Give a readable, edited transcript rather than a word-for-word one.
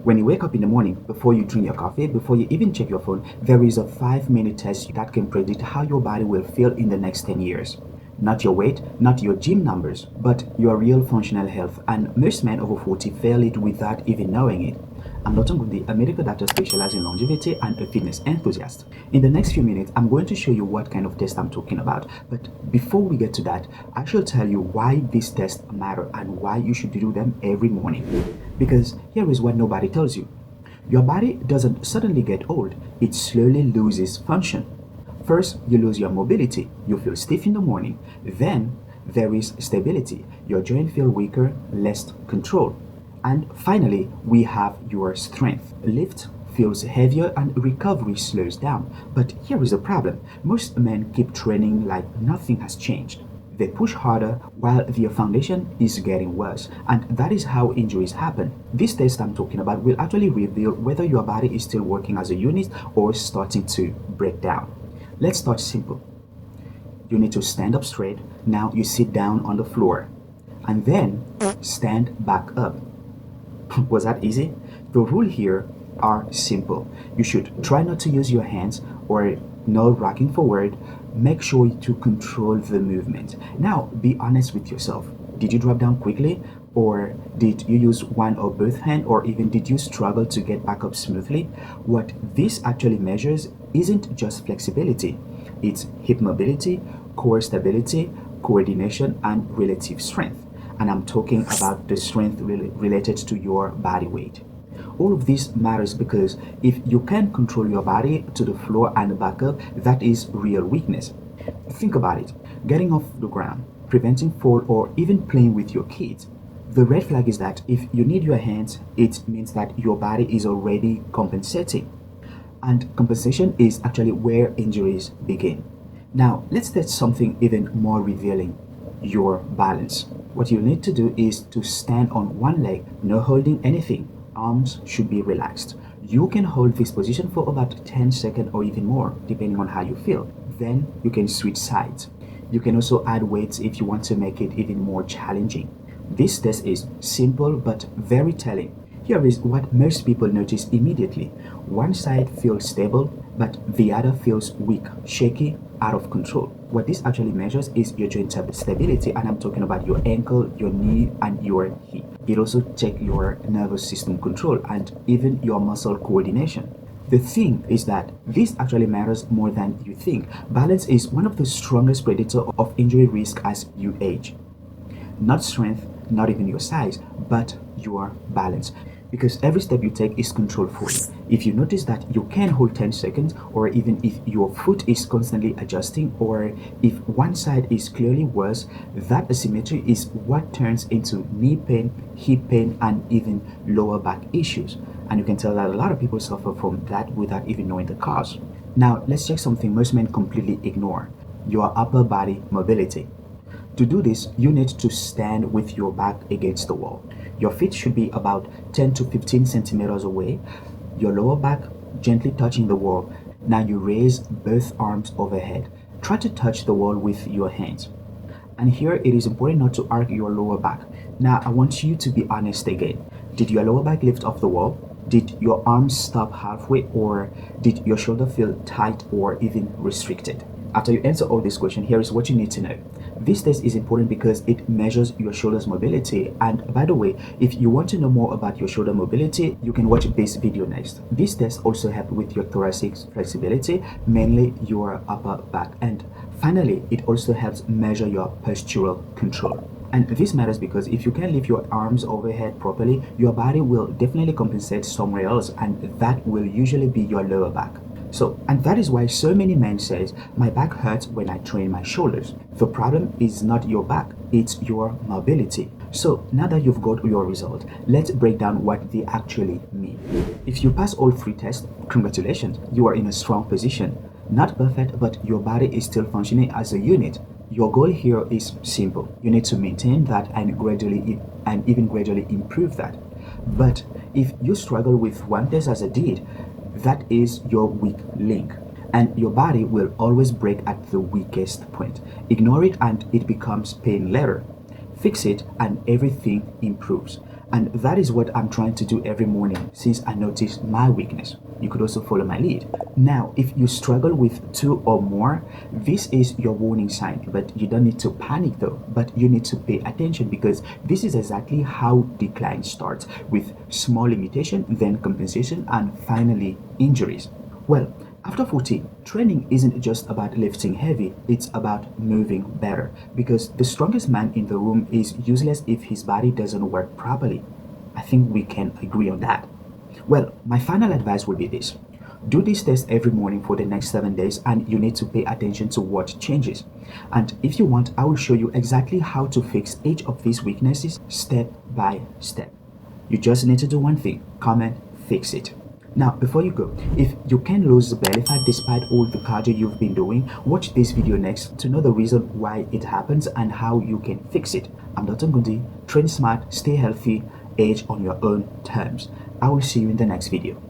When you wake up in the morning, before you drink your coffee, before you even check your phone, there is a 5-minute test that can predict how your body will feel in the next 10 years. Not your weight, not your gym numbers, but your real functional health. And most men over 40 fail it without even knowing it. I'm Dr. Ngoundi, a medical doctor specializing in longevity and a fitness enthusiast. In the next few minutes, I'm going to show you what kind of test I'm talking about. But before we get to that, I should tell you why these tests matter and why you should do them every morning. Because here is what nobody tells you. Your body doesn't suddenly get old, it slowly loses function. First, you lose your mobility. You feel stiff in the morning. Then, there is stability. Your joints feel weaker, less control. And finally, we have your strength. Lift feels heavier and recovery slows down. But here is the problem. Most men keep training like nothing has changed. They push harder while their foundation is getting worse. And that is how injuries happen. This test I'm talking about will actually reveal whether your body is still working as a unit or starting to break down. Let's start simple. You need to stand up straight. Now you sit down on the floor. And then stand back up. Was that easy? The rules here are simple. You should try not to use your hands or no rocking forward. Make sure to control the movement. Now, be honest with yourself. Did you drop down quickly? Or did you use one or both hands? Or even did you struggle to get back up smoothly? What this actually measures isn't just flexibility. It's hip mobility, core stability, coordination, and relative strength. And I'm talking about the strength related to your body weight. All of this matters because if you can't control your body to the floor and back up, that is real weakness. Think about it. Getting off the ground, preventing fall, or even playing with your kids. The red flag is that if you need your hands, it means that your body is already compensating. And compensation is actually where injuries begin. Now, let's test something even more revealing. Your balance. What you need to do is to stand on one leg, no holding anything. Arms should be relaxed. You can hold this position for about 10 seconds or even more, depending on how you feel. Then you can switch sides. You can also add weights if you want to make it even more challenging. This test is simple but very telling. Here is what most people notice immediately. One side feels stable, but the other feels weak, shaky, out of control. What this actually measures is your joint stability, and I'm talking about your ankle, your knee, and your hip. It also checks your nervous system control and even your muscle coordination. The thing is that this actually matters more than you think. Balance is one of the strongest predictors of injury risk as you age. Not strength, not even your size, but your balance. Because every step you take is controlled for you. If you notice that you can't hold 10 seconds, or even if your foot is constantly adjusting, or if one side is clearly worse, that asymmetry is what turns into knee pain, hip pain, and even lower back issues. And you can tell that a lot of people suffer from that without even knowing the cause. Now, let's check something most men completely ignore: your upper body mobility. To do this, you need to stand with your back against the wall. Your feet should be about 10 to 15 centimeters away, your lower back gently touching the wall. Now you raise both arms overhead. Try to touch the wall with your hands. And here it is important not to arc your lower back. Now I want you to be honest again. Did your lower back lift off the wall? Did your arms stop halfway, or did your shoulder feel tight or even restricted? After you answer all these questions, here is what you need to know. This test is important because it measures your shoulder's mobility. And by the way, if you want to know more about your shoulder mobility, you can watch this video next. This test also helps with your thoracic flexibility, mainly your upper back. And finally, it also helps measure your postural control. And this matters because if you can lift your arms overhead properly, your body will definitely compensate somewhere else, and that will usually be your lower back. And that is why so many men says, my back hurts when I train my shoulders. The problem is not your back, it's your mobility. So now that you've got your result, let's break down what they actually mean. If you pass all 3 tests, congratulations, you are in a strong position. Not perfect, but your body is still functioning as a unit. Your goal here is simple. You need to maintain that and even gradually improve that. But if you struggle with one test as a did, that is your weak link, and your body will always break at the weakest point. Ignore it and it becomes pain later. Fix it and everything improves. And that is what I'm trying to do every morning since I noticed my weakness. You could also follow my lead. Now, if you struggle with 2 or more, this is your warning sign, but you don't need to panic though, but you need to pay attention because this is exactly how decline starts, with small limitation, then compensation, and finally injuries. Well, after 40, training isn't just about lifting heavy, it's about moving better. Because the strongest man in the room is useless if his body doesn't work properly. I think we can agree on that. Well, my final advice would be this. Do this test every morning for the next 7 days, and you need to pay attention to what changes. And if you want, I will show you exactly how to fix each of these weaknesses step by step. You just need to do one thing: comment, fix it. Now, before you go, if you can lose the belly fat despite all the cardio you've been doing, watch this video next to know the reason why it happens and how you can fix it. I'm Dr. Ngoundi. Train smart, stay healthy, age on your own terms. I will see you in the next video.